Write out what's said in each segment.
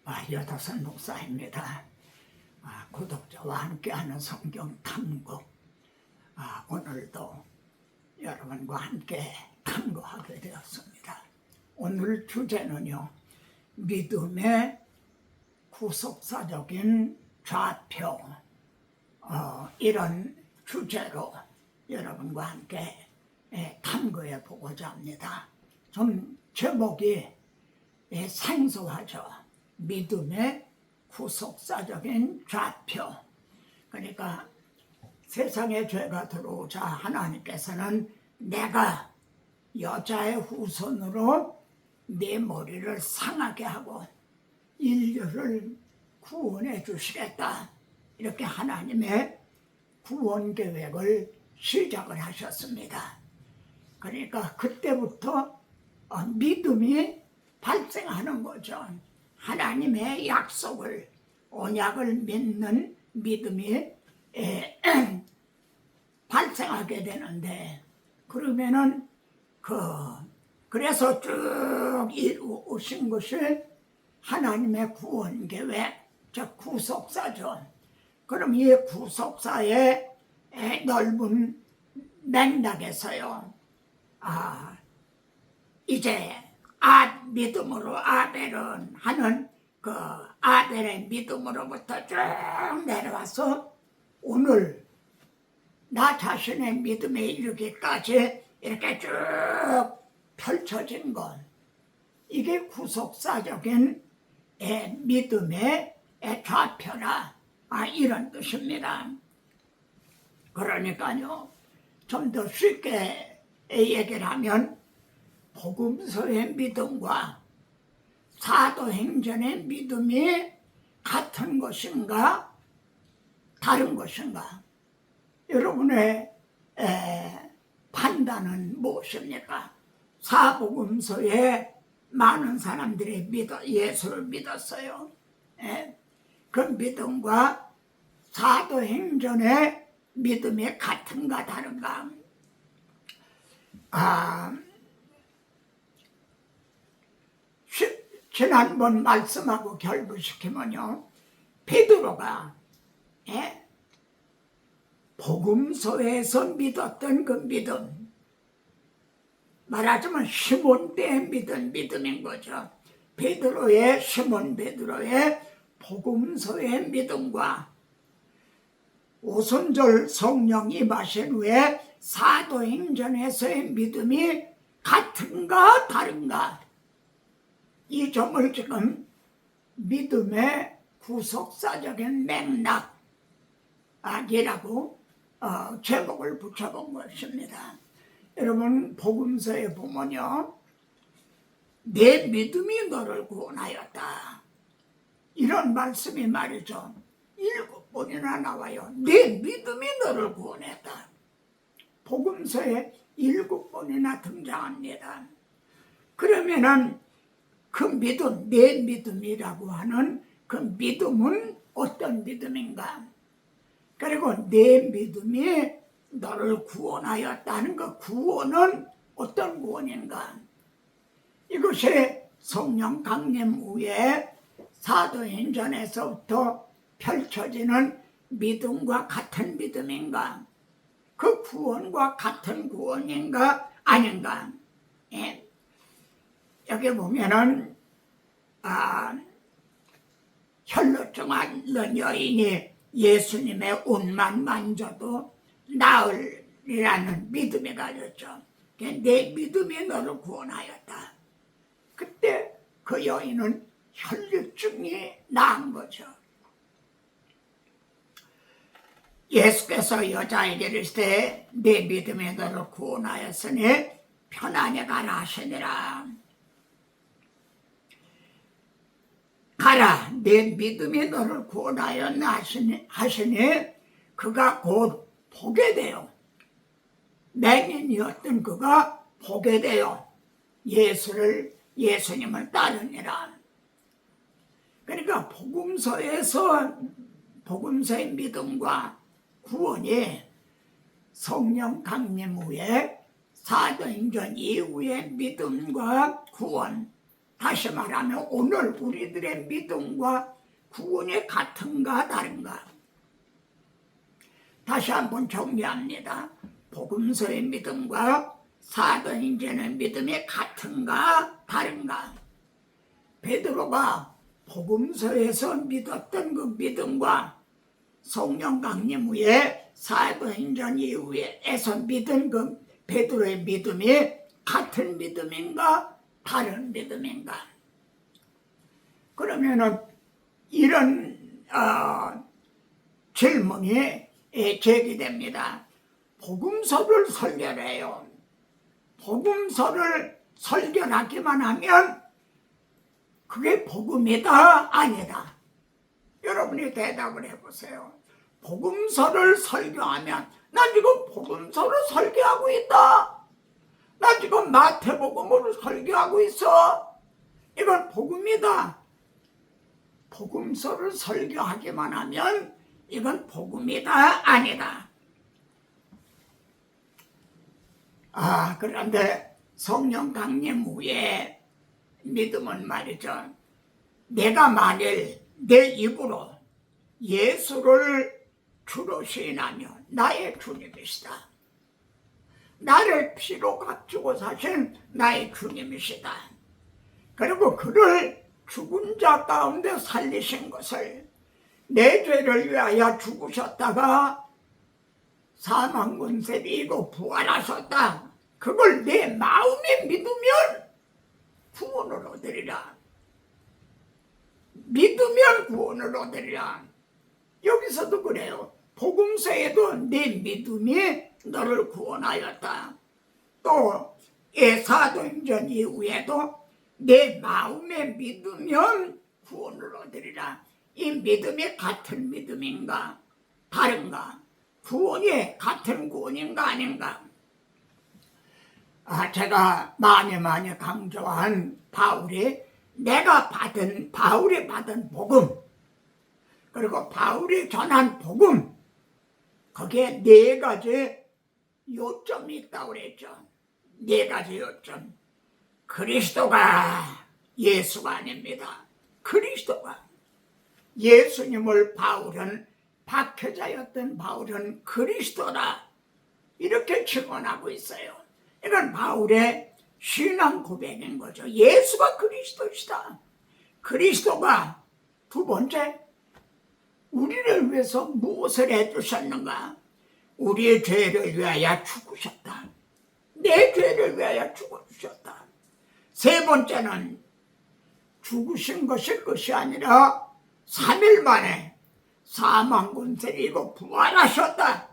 여다선 목사입니다. 구독자와 함께하는 성경 탐구. 오늘도 여러분과 함께 탐구하게 되었습니다. 오늘 주제는요, 믿음의 구속사적인 좌표. 이런 주제로 여러분과 함께 탐구해 보고자 합니다. 좀 제목이 생소하죠. 믿음의 구속사적인 좌표. 그러니까 세상에 죄가 들어오자 하나님께서는 내가 여자의 후손으로 내 머리를 상하게 하고 인류를 구원해 주시겠다. 이렇게 하나님의 구원 계획을 시작을 하셨습니다. 그러니까 그때부터 믿음이 발생하는 거죠. 하나님의 약속을, 언약을 믿는 믿음이 발생하게 되는데, 그러면은 그래서 쭉 이루신 것이 하나님의 구원 계획, 즉 구속사죠. 그럼 이 구속사의 넓은 맥락에서요, 이제 믿음으로 아벨은 하는 그 아벨의 믿음으로부터 쭉 내려와서 오늘 나 자신의 믿음에 이르기까지 이렇게 쭉 펼쳐진 것, 이게 구속사적인 믿음의 좌표라, 이런 뜻입니다. 그러니까요, 좀 더 쉽게 얘기를 하면 복음서의 믿음과 사도행전의 믿음이 같은 것인가 다른 것인가, 여러분의 판단은 무엇입니까? 사복음서에 많은 사람들이 예수를 믿었어요. 그 믿음과 사도행전의 믿음이 같은가 다른가? 지난번 말씀하고 결부시키면요, 베드로가 복음서에서 믿었던 그 믿음, 말하자면 시몬 때에 믿은 믿음인 거죠. 시몬 베드로의 복음서의 믿음과 오순절 성령 임하신 후에 사도행전에서의 믿음이 같은가 다른가, 이 점을 지금 믿음의 구속사적인 맥락이라고 제목을 붙여본 것입니다. 여러분, 복음서에 보면요, 내 믿음이 너를 구원하였다, 이런 말씀이 말이죠, 7번이나 나와요. 내 믿음이 너를 구원했다. 복음서에 7번이나 등장합니다. 그러면은 그 믿음, 내 믿음이라고 하는 그 믿음은 어떤 믿음인가? 그리고 내 믿음이 너를 구원하였다는 그 구원은 어떤 구원인가? 이것이 성령 강림 후에 사도행전에서부터 펼쳐지는 믿음과 같은 믿음인가? 그 구원과 같은 구원인가 아닌가? 여기 보면은 혈루증 앓는 여인이 예수님의 옷만 만져도 나으리라는 믿음이 가졌죠. 내 믿음이 너를 구원하였다. 그때 그 여인은 혈루증이 나은 거죠. 예수께서 여자에게 이르시되 내 믿음이 너를 구원하였으니 편안히 가라 하시니라. 가라, 내 믿음이 너를 구원하였나 하시니 그가 곧 보게 돼요. 맹인이었던 그가 보게 돼요. 예수님을 따르니라. 그러니까 복음서의 믿음과 구원이 성령 강림 후에 사도행전 이후의 믿음과 구원, 다시 말하면 오늘 우리들의 믿음과 구원이 같은가 다른가? 다시 한번 정리합니다. 복음서의 믿음과 사도행전의 믿음이 같은가 다른가? 베드로가 복음서에서 믿었던 그 믿음과 성령 강림 후에 사도행전 이후에서 믿은 그 베드로의 믿음이 같은 믿음인가 다른 믿음인가? 그러면은 이런 질문이 제기됩니다. 복음서를 설교해요. 복음서를 설교하기만 하면 그게 복음이다 아니다? 여러분이 대답을 해보세요. 복음서를 설교하면 나 지금 복음서를 설교하고 있다. 나 지금 마태복음으로 설교하고 있어. 이건 복음이다. 복음서를 설교하기만 하면 이건 복음이다 아니다? 그런데 성령 강림 후에 믿음은 말이죠. 내가 만일 내 입으로 예수를 주로 시인하며 나의 주님이시다. 나를 피로 값주고 사신 나의 주님이시다. 그리고 그를 죽은 자 가운데 살리신 것을 내 죄를 위하여 죽으셨다가 사망 권세를 이기고 부활하셨다. 그걸 내 마음에 믿으면 구원을 얻으리라. 믿으면 구원을 얻으리라. 여기서도 그래요. 복음서에도 내 믿음이 너를 구원하였다. 또 사도행전 이후에도 내 마음에 믿으면 구원을 얻으리라. 이 믿음이 같은 믿음인가 다른가? 구원이 같은 구원인가 아닌가? 제가 많이 강조한 바울이 받은 복음, 그리고 바울이 전한 복음, 거기에 4가지 요점이 있다고 그랬죠. 4가지 요점. 그리스도가 예수가 아닙니다. 그리스도가. 예수님을 박해자였던 바울은 그리스도다. 이렇게 증언하고 있어요. 이건 바울의 신앙 고백인 거죠. 예수가 그리스도시다. 그리스도가 두 번째, 우리를 위해서 무엇을 해주셨는가? 우리의 죄를 위하여 죽으셨다. 내 죄를 위하여 죽어주셨다. 세 번째는 죽으신 것이 끝이 아니라 3일 만에 사망 권세를 이기고 부활하셨다.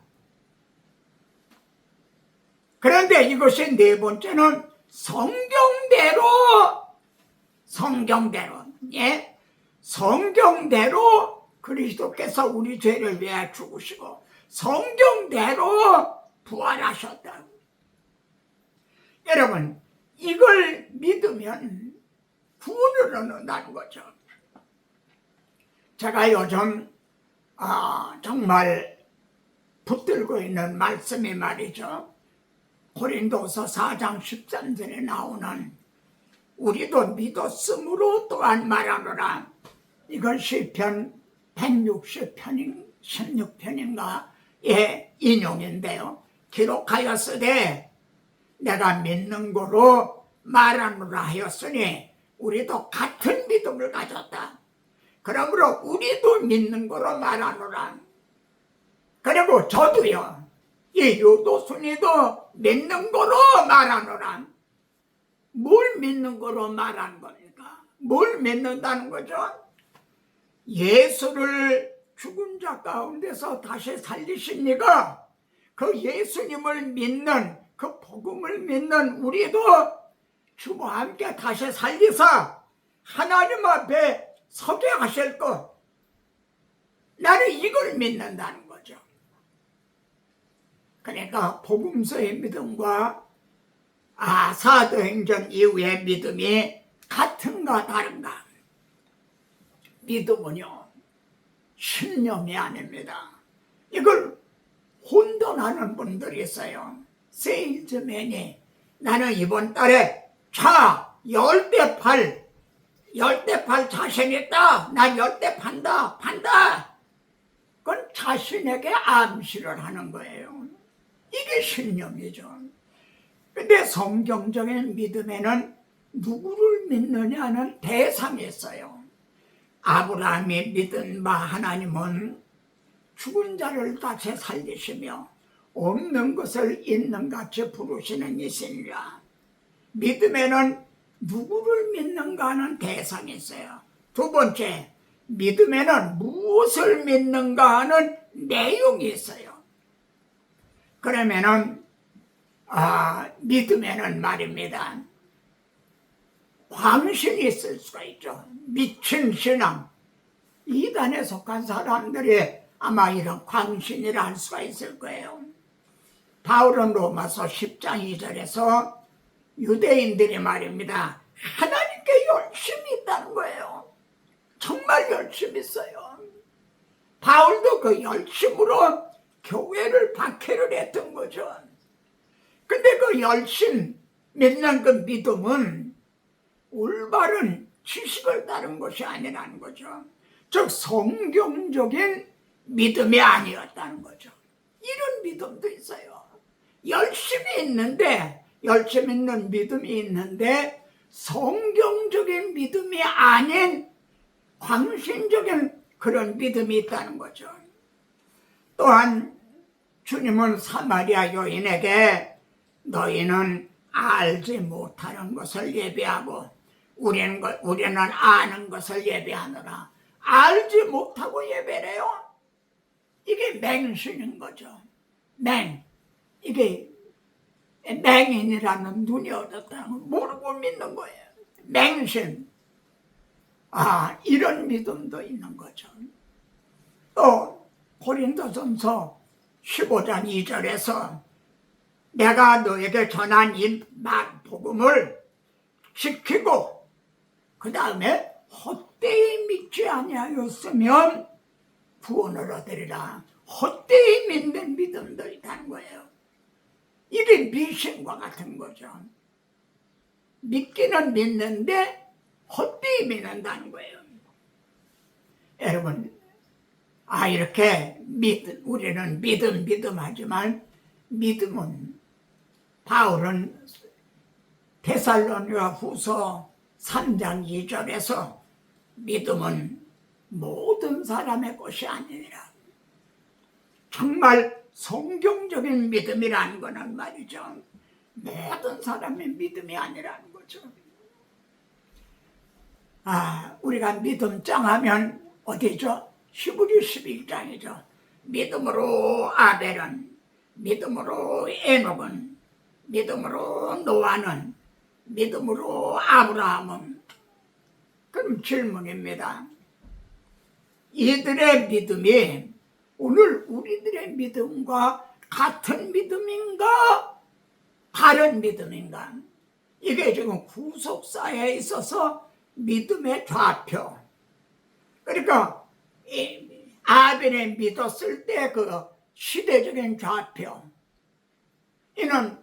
그런데 이것이 네 번째는 성경대로 그리스도께서 우리 죄를 위하여 죽으시고 성경대로 부활하셨다. 여러분, 이걸 믿으면 구원을 얻는다는 거죠. 제가 요즘 정말 붙들고 있는 말씀이 말이죠. 고린도서 4장 13절에 나오는 우리도 믿었으므로 또한 말하노라. 이건 시편 160편 16편인가의 인용인데요. 기록하였으되 내가 믿는 거로 말하노라 하였으니 우리도 같은 믿음을 가졌다. 그러므로 우리도 믿는 거로 말하노라. 그리고 저도요. 이 유도순이도 믿는 거로 말하노라. 뭘 믿는 거로 말하는 겁니까? 뭘 믿는다는 거죠? 예수를 죽은 자 가운데서 다시 살리신 이가 그 예수님을 믿는 그 복음을 믿는 우리도 주와 함께 다시 살리사 하나님 앞에 서게 하실 것. 나는 이걸 믿는다는 거죠. 그러니까 복음서의 믿음과 사도행전 이후의 믿음이 같은가 다른가? 믿음은요, 신념이 아닙니다. 이걸 혼돈하는 분들이 있어요. 세일즈맨이 나는 이번 달에 차 10대 팔 열대 팔 자신 있다. 나 열대 판다. 그건 자신에게 암시를 하는 거예요. 이게 신념이죠. 근데 성경적인 믿음에는 누구를 믿느냐는 대상이 있어요. 아브라함이 믿은 바 하나님은 죽은 자를 다시 살리시며 없는 것을 있는 같이 부르시는 이시니라. 믿음에는 누구를 믿는가 하는 대상이 있어요. 두 번째, 믿음에는 무엇을 믿는가 하는 내용이 있어요. 그러면은 믿음에는 말입니다, 광신이 있을 수가 있죠. 미친 신앙. 이단에 속한 사람들이 아마 이런 광신이라 할 수가 있을 거예요. 바울은 로마서 10장 2절에서 유대인들이 말입니다, 하나님께 열심히 있다는 거예요. 정말 열심히 있어요. 바울도 그 열심으로 교회를 박해를 했던 거죠. 근데 그 열심, 믿는 그 믿음은 올바른 지식을 따른 것이 아니라는 거죠. 즉 성경적인 믿음이 아니었다는 거죠. 이런 믿음도 있어요. 열심히 있는 믿음이 있는데 성경적인 믿음이 아닌 광신적인 그런 믿음이 있다는 거죠. 또한 주님은 사마리아 여인에게 너희는 알지 못하는 것을 예비하고 우리는 아는 것을 예비하노라. 알지 못하고 예배래요. 이게 맹신인 거죠. 이게 맹인이라는 눈이 어둡다는 걸 모르고 믿는 거예요. 맹신. 이런 믿음도 있는 거죠. 또 고린도전서 15장 2절에서 내가 너에게 전한 이 복음을 지키고 그 다음에 헛되이 믿지 아니하였으면 구원을 얻으리라. 헛되이 믿는 믿음도 있다는 거예요. 이게 미신과 같은 거죠. 믿기는 믿는데 헛되이 믿는다는 거예요. 여러분, 이렇게 우리는 믿음 하지만 믿음은, 바울은 데살로니가 후서 3장 2절에서 믿음은 모든 사람의 것이 아니라, 정말 성경적인 믿음이라는 거는 말이죠, 모든 사람의 믿음이 아니라는 거죠. 우리가 믿음 짱하면 어디죠? 히브리 11장이죠. 믿음으로 아벨은, 믿음으로 에녹은, 믿음으로 노아는, 믿음으로 아브라함은. 그럼 질문입니다. 이들의 믿음이 오늘 우리들의 믿음과 같은 믿음인가? 다른 믿음인가? 이게 지금 구속사에 있어서 믿음의 좌표. 그러니까 아벨이 믿었을 때 그 시대적인 좌표. 이는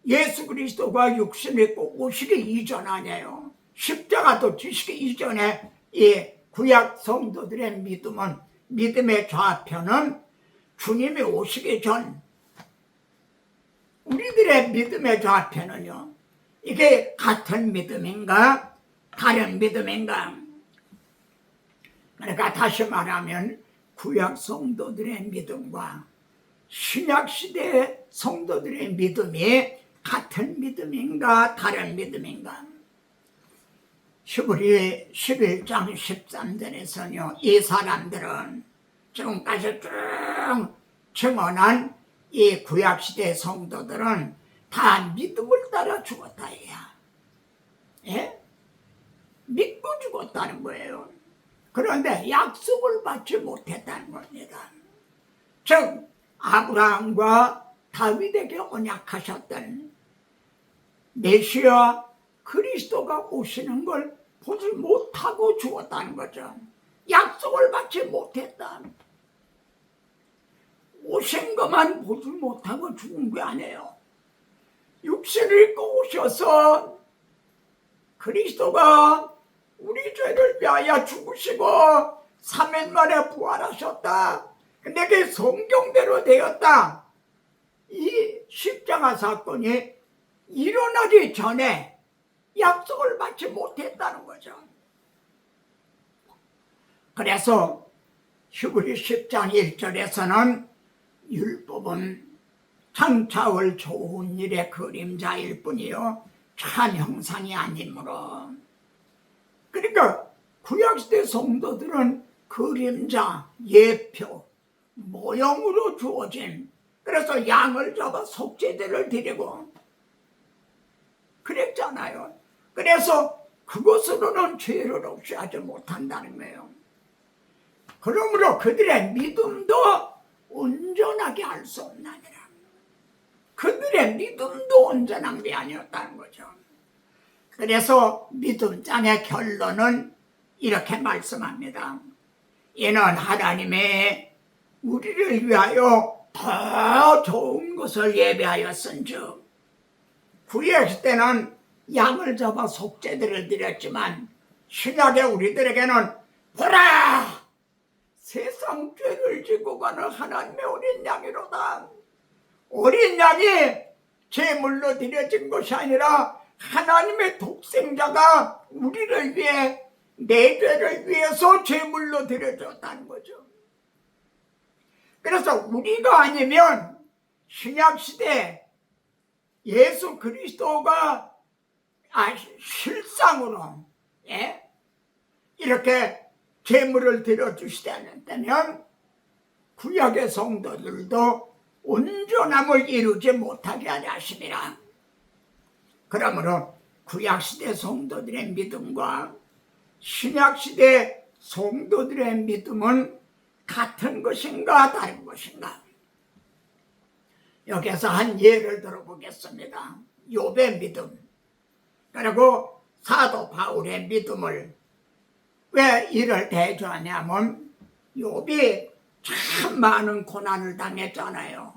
예수 그리스도가 육신을 입고 오시기 이전 아니에요. 십자가도 지시기 이전에 이 구약 성도들의 믿음의 좌표는 주님이 오시기 전, 우리들의 믿음의 좌표는요, 이게 같은 믿음인가 다른 믿음인가? 그러니까 다시 말하면 구약 성도들의 믿음과 신약 시대의 성도들의 믿음이 같은 믿음인가 다른 믿음인가? 히브리 11장 13절에서는요, 이 사람들은 지금까지 쭉 증언한 이 구약시대 성도들은 다 믿음을 따라 죽었다 해야. 예? 믿고 죽었다는 거예요. 그런데 약속을 받지 못했다는 겁니다. 즉 아브라함과 다윗에게 언약하셨던 메시아 그리스도가 오시는 걸 보지 못하고 죽었다는 거죠. 약속을 받지 못했다. 오신 것만 보지 못하고 죽은 게 아니에요. 육신을 입고 오셔서 그리스도가 우리 죄를 위하여 죽으시고 3일 만에 부활하셨다. 근데 그게 성경대로 되었다. 이 십자가 사건이 일어나기 전에 약속을 받지 못했다는 거죠. 그래서 히브리 10장 1절에서는 율법은 장차올 좋은 일의 그림자일 뿐이요 참 형상이 아니므로. 그러니까 구약시대 성도들은 그림자, 예표, 모형으로 주어진, 그래서 양을 잡아 속죄제를 드리고 그랬잖아요. 그래서 그것으로는 죄를 없이 하지 못한다는 거예요. 그러므로 그들의 믿음도 온전하게 할 수 없나니라. 그들의 믿음도 온전한 게 아니었다는 거죠. 그래서 믿음장의 결론은 이렇게 말씀합니다. 이는 하나님의 우리를 위하여 더 좋은 것을 예배하였은즉. 구약 때는 양을 잡아 속죄들을 드렸지만 신약의 우리들에게는 보라! 세상 죄를 지고 가는 하나님의 어린 양이로다. 어린 양이 제물로 드려진 것이 아니라 하나님의 독생자가 우리를 위해, 내 죄를 위해서 제물로 드려졌다는 거죠. 그래서 우리가 아니면 신약시대 예수 그리스도가 실상으로 이렇게 제물을 드려주시다면 구약의 성도들도 온전함을 이루지 못하게 하려 하심이라. 그러므로 구약시대 성도들의 믿음과 신약시대 성도들의 믿음은 같은 것인가 다른 것인가? 여기서 한 예를 들어보겠습니다. 욥의 믿음, 그리고 사도 바울의 믿음을 왜 이를 대조하냐면 욥이 참 많은 고난을 당했잖아요.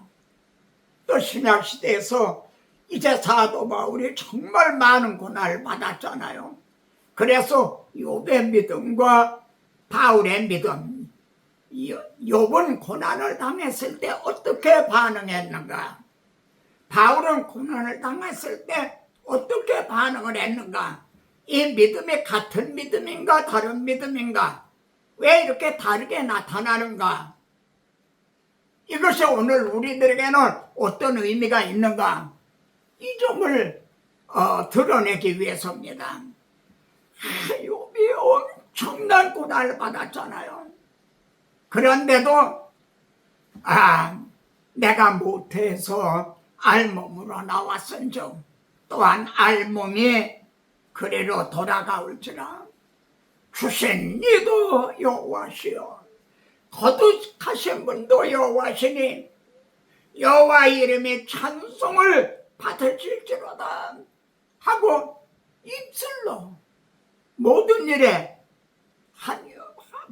또 신약시대에서 이제 사도 바울이 정말 많은 고난을 받았잖아요. 그래서 욥의 믿음과 바울의 믿음, 욥은 고난을 당했을 때 어떻게 반응했는가? 바울은 고난을 당했을 때 어떻게 반응을 했는가? 이 믿음이 같은 믿음인가 다른 믿음인가? 왜 이렇게 다르게 나타나는가? 이것이 오늘 우리들에게는 어떤 의미가 있는가? 이 점을 드러내기 위해서입니다. 욥이 엄청난 고난을 받았잖아요. 그런데도 내가 못해서 알몸으로 나왔은즉 또한 알몸이 그리로 돌아가올지라. 주신 이도 여호와시요 거듭하신 분도 여호와시니 여호와 이름이 찬송을 받으실지로다 하고 입술로 모든 일에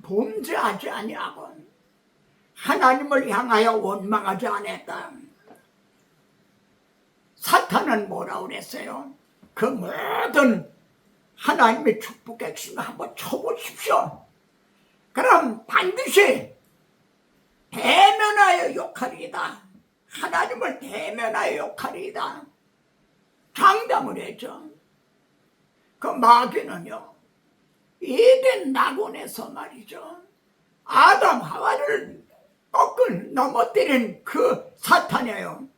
범죄하지 아니하고 하나님을 향하여 원망하지 않았다. 사탄은 뭐라고 그랬어요? 그 모든 하나님의 축복해 주시면 한번 쳐보십시오. 그럼 반드시 대면하여 욕하리이다. 하나님을 대면하여 욕하리이다. 장담을 했죠. 그 마귀는요, 에덴 낙원에서 말이죠, 아담 하와를 넘어뜨린 그 사탄이에요.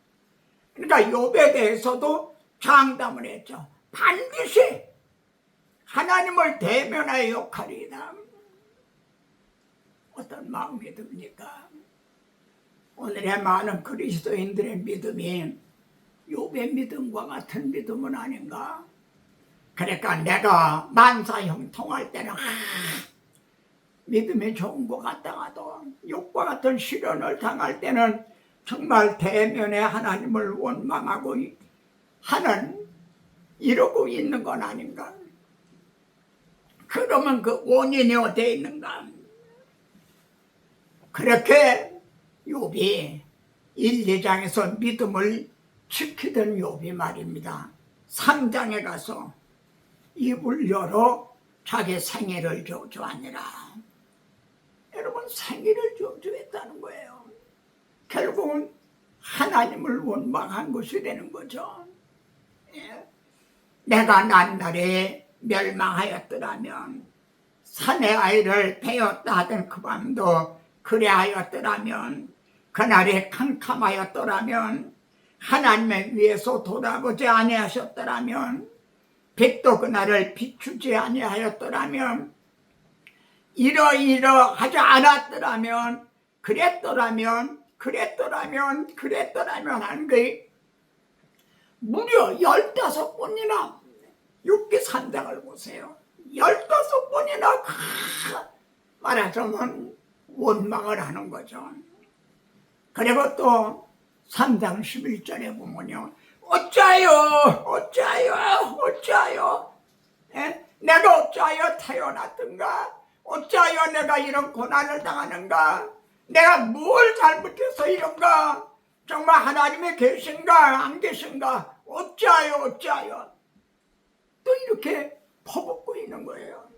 그러니까 욥에 대해서도 장담을 했죠. 반드시 하나님을 대면하여 욕하리이다. 어떤 마음이 듭니까? 오늘의 많은 그리스도인들의 믿음이 욥의 믿음과 같은 믿음은 아닌가? 그러니까 내가 만사 형통할 때는 믿음이 좋은 것 같다가도 욕과 같은 시련을 당할 때는 정말 대면에 하나님을 원망하고 하는 이러고 있는 건 아닌가? 그러면 그 원인이 어디에 있는가? 그렇게 욥이 1, 2장에서 믿음을 지키던 욥이 말입니다. 3장에 가서 입을 열어 자기 생애를 저주하니라. 여러분, 생애를 저주했다는 거예요. 결국은 하나님을 원망한 것이 되는 거죠. 예. 내가 난 날에 멸망하였더라면, 산의 아이를 베었다 하던 그 밤도 그래하였더라면, 그날이 캄캄하였더라면, 하나님의 위에서 돌아보지 아니하셨더라면, 빛도 그날을 비추지 아니하였더라면, 이러이러하지 않았더라면, 그랬더라면 하는 게 무려 15번이나, 욥기 3장을 보세요. 15번이나 말하자면 원망을 하는 거죠. 그리고 또 3장 11절에 보면요, 어찌하여 예? 내가 어찌하여 태어났던가, 어찌하여 내가 이런 고난을 당하는가, 내가 뭘 잘못해서 이런가, 정말 하나님이 계신가 안 계신가, 어찌하여 또 이렇게 퍼붓고 있는 거예요.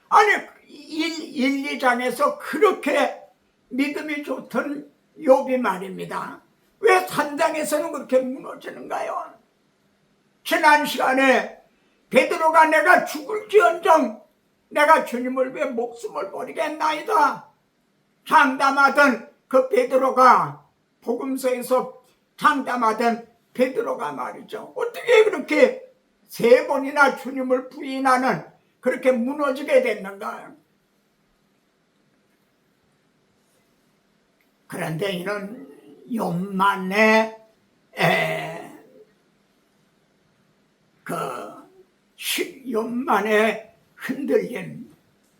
아니 1, 2장에서 그렇게 믿음이 좋던 욥이 말입니다. 왜 3장에서는 그렇게 무너지는가요? 지난 시간에 베드로가 내가 죽을지언정 내가 주님을 위해 목숨을 버리겠나이다 장담하던 그 베드로가, 복음서에서 장담하던 베드로가 말이죠, 어떻게 그렇게 3번이나 주님을 부인하는 그렇게 무너지게 됐는가? 그런데 이는 욥만의 욥만의 흔들린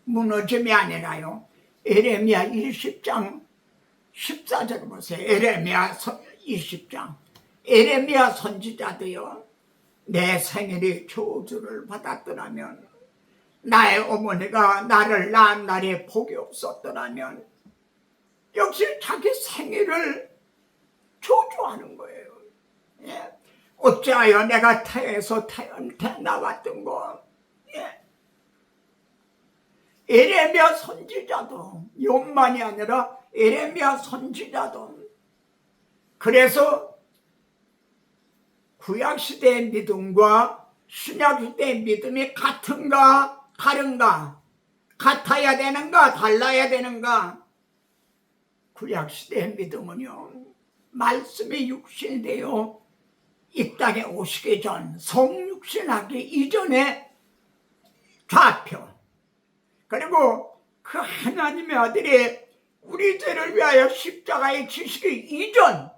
무너짐이 아니라요, 에레미야 20장 14절 보세요. 에레미야 20장. 에레미야 선지자도요, 내 생일이 저주를 받았더라면, 나의 어머니가 나를 낳은 날에 복이 없었더라면, 역시 자기 생일을 저주하는 거예요. 예. 어찌하여 내가 태에서 나왔던 거. 예. 에레미야 선지자도, 욥만이 아니라 에레미야 선지자도. 그래서 구약시대의 믿음과 신약시대의 믿음이 같은가 다른가, 같아야 되는가 달라야 되는가. 구약시대의 믿음은요, 말씀이 육신이 되어 이 땅에 오시기 전, 성육신하기 이전의 좌표, 그리고 그 하나님의 아들이 우리 죄를 위하여 십자가에 지시기 이전,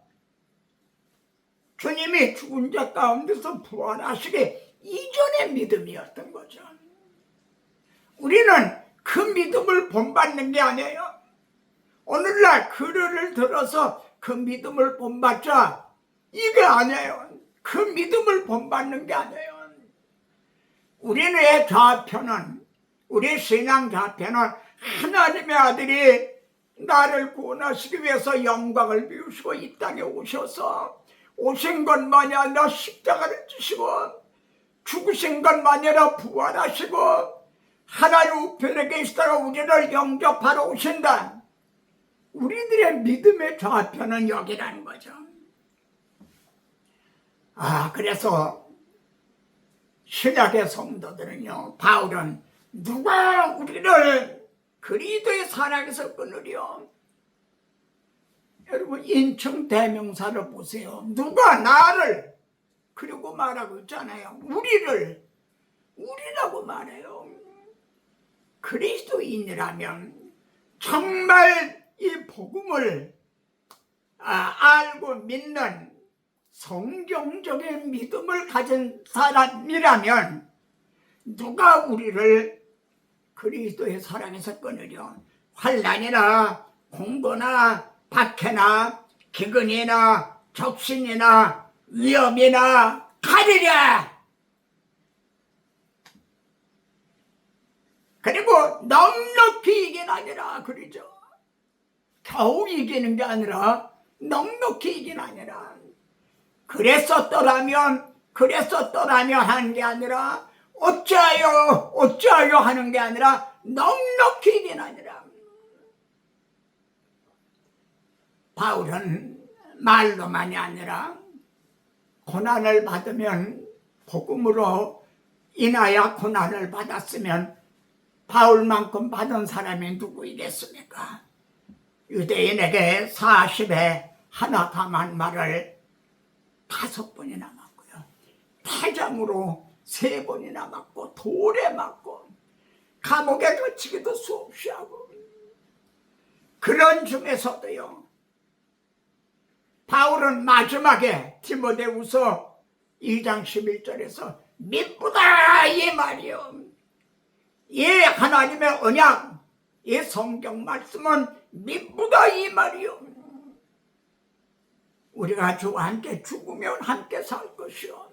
주님이 죽은 자 가운데서 부활하시기 이전의 믿음이었던 거죠. 우리는 그 믿음을 본받는 게 아니에요. 오늘날 글을 들어서 그 믿음을 본받자, 이게 아니에요. 그 믿음을 본받는 게 아니에요. 우리의 좌표는, 우리 신앙 좌표는 하나님의 아들이 나를 구원하시기 위해서 영광을 비우시고 이 땅에 오셔서 오신 것만이 아니라 십자가를 지시고 죽으신 것만이 아니라 부활하시고 하나님 우편에 계시다가 우리를 영접하러 오신다. 우리들의 믿음의 좌표는 여기라는 거죠. 그래서 신약의 성도들은요, 바울은 누가 우리를 그리스도의 사랑에서 끊으려? 여러분, 인칭 대명사를 보세요. 누가 나를, 그리고 말하고 있잖아요. 우리라고 말해요. 그리스도인이라면 정말 이 복음을 알고 믿는 성경적인 믿음을 가진 사람이라면 누가 우리를 그리스도의 사랑에서 끊으려? 환난이나 공고나 박해나 기근이나 적신이나 위험이나 가리랴. 그리고 넉넉히 이긴 아니라, 그러죠. 겨우 이기는 게 아니라 넉넉히 이긴 아니라, 그랬었더라면 하는 게 아니라 어찌하여 하는 게 아니라 넉넉히 일어나니라. 바울은 말로만이 아니라 고난을 받으면, 복음으로 인하여 고난을 받았으면 바울만큼 받은 사람이 누구이겠습니까? 유대인에게 40에 하나 감한 말을 5번이나 맞고요, 태장으로 3번이나 맞고, 돌에 맞고, 감옥에 갇히기도 수없이 하고, 그런 중에서도요, 바울은 마지막에 디모데후서 2장 11절에서 믿보다 이 말이요, 이 하나님의 언약, 이 성경 말씀은 믿보다 이 말이요, 우리가 주와 함께 죽으면 함께 살 것이요,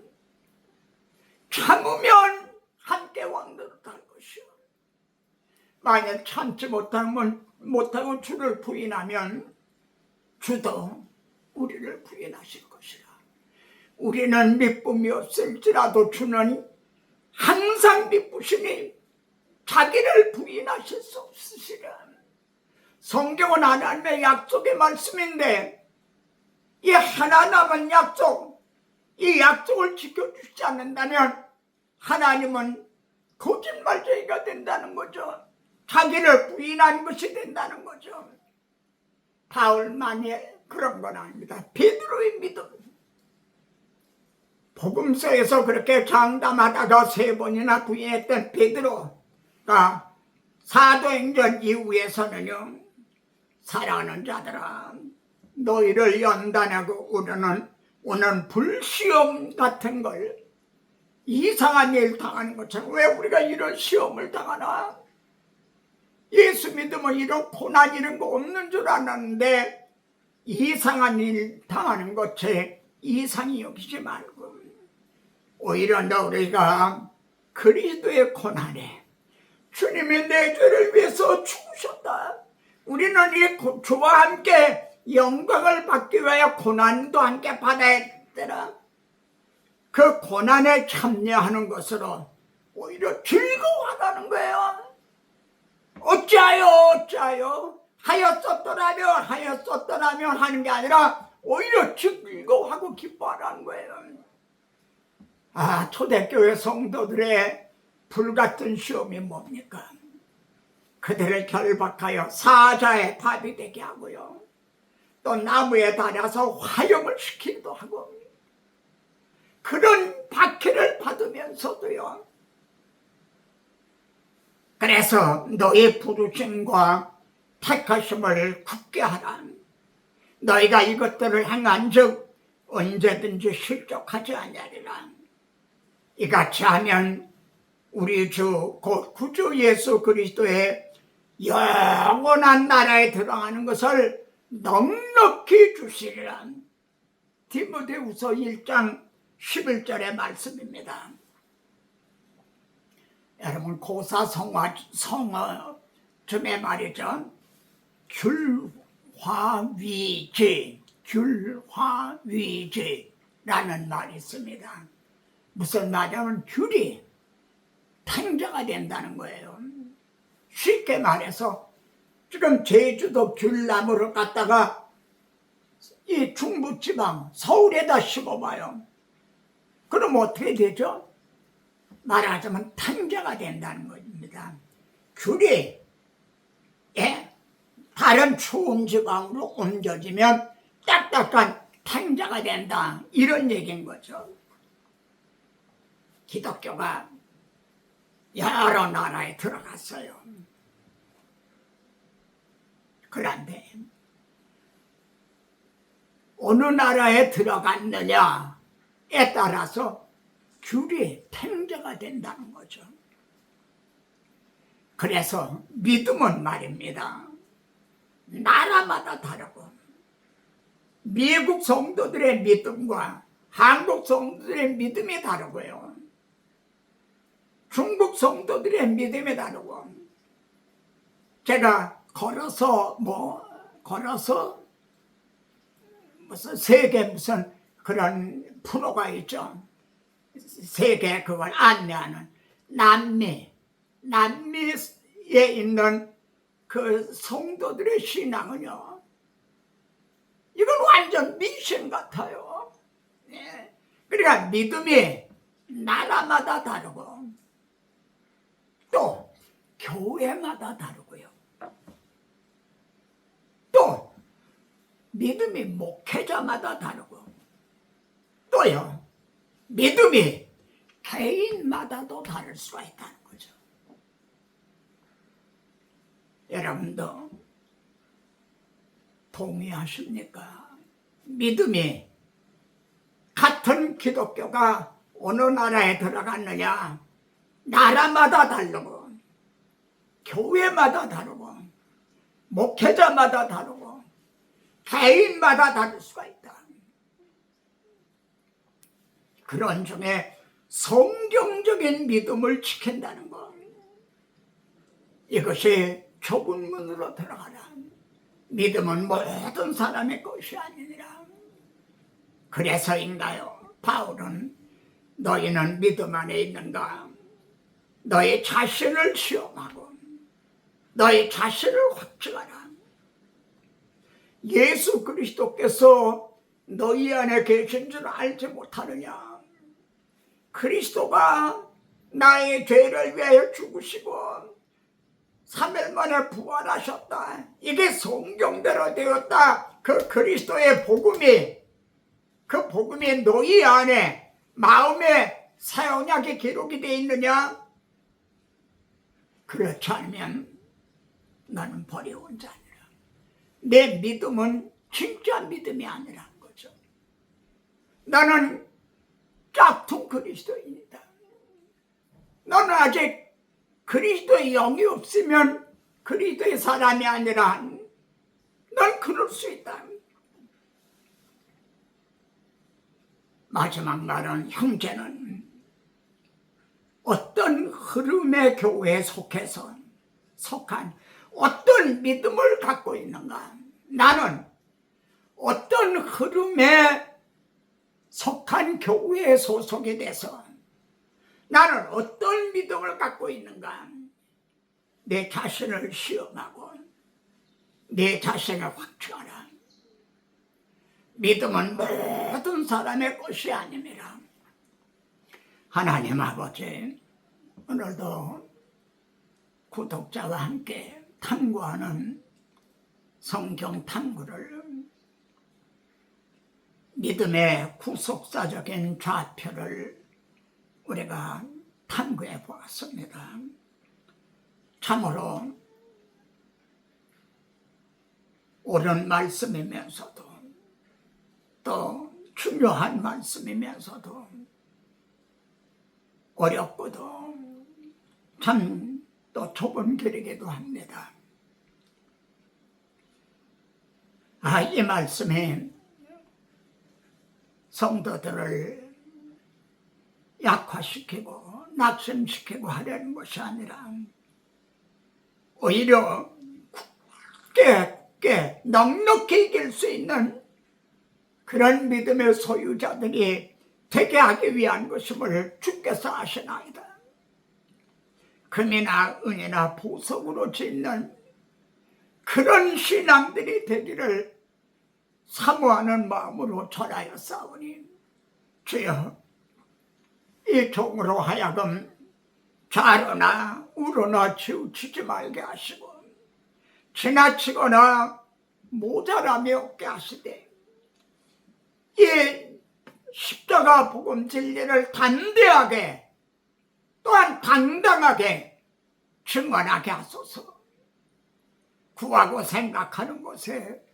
참으면 함께 왕노릇 할 것이요, 만약 참지 못하고 주를 부인하면 주도 우리를 부인하실 것이라. 우리는 믿음이 없을지라도 주는 항상 믿으시니 자기를 부인하실 수 없으시라. 성경은 하나님의 약속의 말씀인데, 이 하나 남은 약속, 이 약속을 지켜주지 않는다면 하나님은 거짓말쟁이가 된다는 거죠. 자기를 부인한 것이 된다는 거죠. 바울만이 그런 건 아닙니다. 베드로의 믿음, 복음서에서 그렇게 장담하다가 3번이나 부인했던 베드로가 사도행전 이후에서는요, 사랑하는 자들아, 너희를 연단하고 오는 불시험 같은 걸, 이상한 일 당하는 것처럼 왜 우리가 이런 시험을 당하나? 예수 믿으면 이런 고난 이런 거 없는 줄 알았는데, 이상한 일 당하는 것에 이상히 여기지 말고, 오히려 너희가 그리스도의 고난에, 주님이 내 죄를 위해서 죽으셨다, 우리는 이 주와 함께 영광을 받기 위하여 고난도 함께 받아야 되더라, 그 고난에 참여하는 것으로 오히려 즐거워하는 거예요. 어찌하여 하였었더라면 하는 게 아니라 오히려 즐거워하고 기뻐하라는 거예요. 초대교회 성도들의 불같은 시험이 뭡니까? 그들을 결박하여 사자의 밥이 되게 하고요, 또 나무에 달아서 화형을 시키기도 하고, 그런 박해를 받으면서도요, 그래서 너의 부르심과 택하심을 굳게 하라. 너희가 이것들을 행한 즉 언제든지 실족하지 아니하리라. 이같이 하면 우리 주 곧 구주 예수 그리스도의 영원한 나라에 들어가는 것을 넉넉히 주시리라. 디모데후서 1장 11절의 말씀입니다. 여러분, 고사 성어쯤에 말이죠, 귤화위제라는 말이 있습니다. 무슨 말이냐면 귤이 탕자가 된다는 거예요. 쉽게 말해서 지금 제주도 귤나무를 갖다가 이 중부지방 서울에다 심어봐요. 그럼 어떻게 되죠? 말하자면 탕자가 된다는 겁니다. 귤이 다른 추운 지방으로 옮겨지면 딱딱한 탕자가 된다, 이런 얘기인 거죠. 기독교가 여러 나라에 들어갔어요. 그런데 어느 나라에 들어갔느냐에 따라서 귤이 탕자가 된다는 거죠. 그래서 믿음은 말입니다, 나라마다 다르고, 미국 성도들의 믿음과 한국 성도들의 믿음이 다르고요, 중국 성도들의 믿음이 다르고, 제가 걸어서 무슨 세계 무슨 그런 프로가 있죠. 세계 그걸 안내하는, 남미에 있는 그 성도들의 신앙은요, 이건 완전 미신 같아요. 예. 그러니까 믿음이 나라마다 다르고 또 교회마다 다르고요. 또 믿음이 목회자마다 다르고 또요, 믿음이 개인마다도 다를 수가 있다는 거죠. 여러분도 동의하십니까? 믿음이 같은 기독교가 어느 나라에 들어갔느냐, 나라마다 다르고 교회마다 다르고 목회자마다 다르고 개인마다 다를 수가 있다. 그런 중에 성경적인 믿음을 지킨다는 것, 이것이 좁은 문으로 들어가라. 믿음은 모든 사람의 것이 아니니라. 그래서인가요? 바울은 너희는 믿음 안에 있는가? 너희 자신을 시험하고 너희 자신을 확증하라. 예수 그리스도께서 너희 안에 계신 줄 알지 못하느냐? 그리스도가 나의 죄를 위하여 죽으시고 3일 만에 부활하셨다. 이게 성경대로 되었다. 그 그리스도의 복음이, 그 복음이 너희 안에 마음에 새 언약의 기록이 되어 있느냐? 그렇지 않으면 나는 버려온 자니라. 내 믿음은 진짜 믿음이 아니라는 거죠. 나는 짝퉁 그리스도인이다. 너는 아직 그리스도의 영이 없으면 그리스도의 사람이 아니라 넌 그럴 수 있다. 마지막 말은 형제는 어떤 흐름의 교회에 속한 어떤 믿음을 갖고 있는가? 나는 어떤 흐름에 속한 교회에 소속이 돼서 나는 어떤 믿음을 갖고 있는가? 내 자신을 시험하고 내 자신을 확증하라. 믿음은 모든 사람의 것이 아닙니다. 하나님 아버지, 오늘도 구독자와 함께 탐구하는 성경 탐구를 믿음의 구속사적인 좌표를 우리가 탐구해 보았습니다. 참으로 옳은 말씀이면서도 또 중요한 말씀이면서도 어렵고도 참 또 좁은 길이기도 합니다. 이 말씀이 성도들을 약화시키고 낙심시키고 하려는 것이 아니라 오히려 굳게 넉넉히 이길 수 있는 그런 믿음의 소유자들이 되게 하기 위한 것임을 주께서 아시나이다. 금이나 은이나 보석으로 짓는 그런 신앙들이 되기를 사모하는 마음으로 절하여 싸우니 주여, 이 종으로 하여금 좌로나 우로나 치우치지 말게 하시고 지나치거나 모자람이 없게 하시되 이 십자가 복음 진리를 담대하게 또한 당당하게 증언하게 하소서. 구하고 생각하는 것에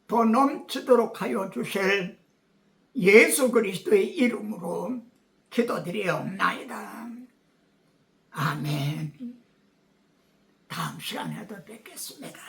더 넘치도록 하여 주실 예수 그리스도의 이름으로 기도드리옵나이다. 아멘. 다음 시간에도 뵙겠습니다.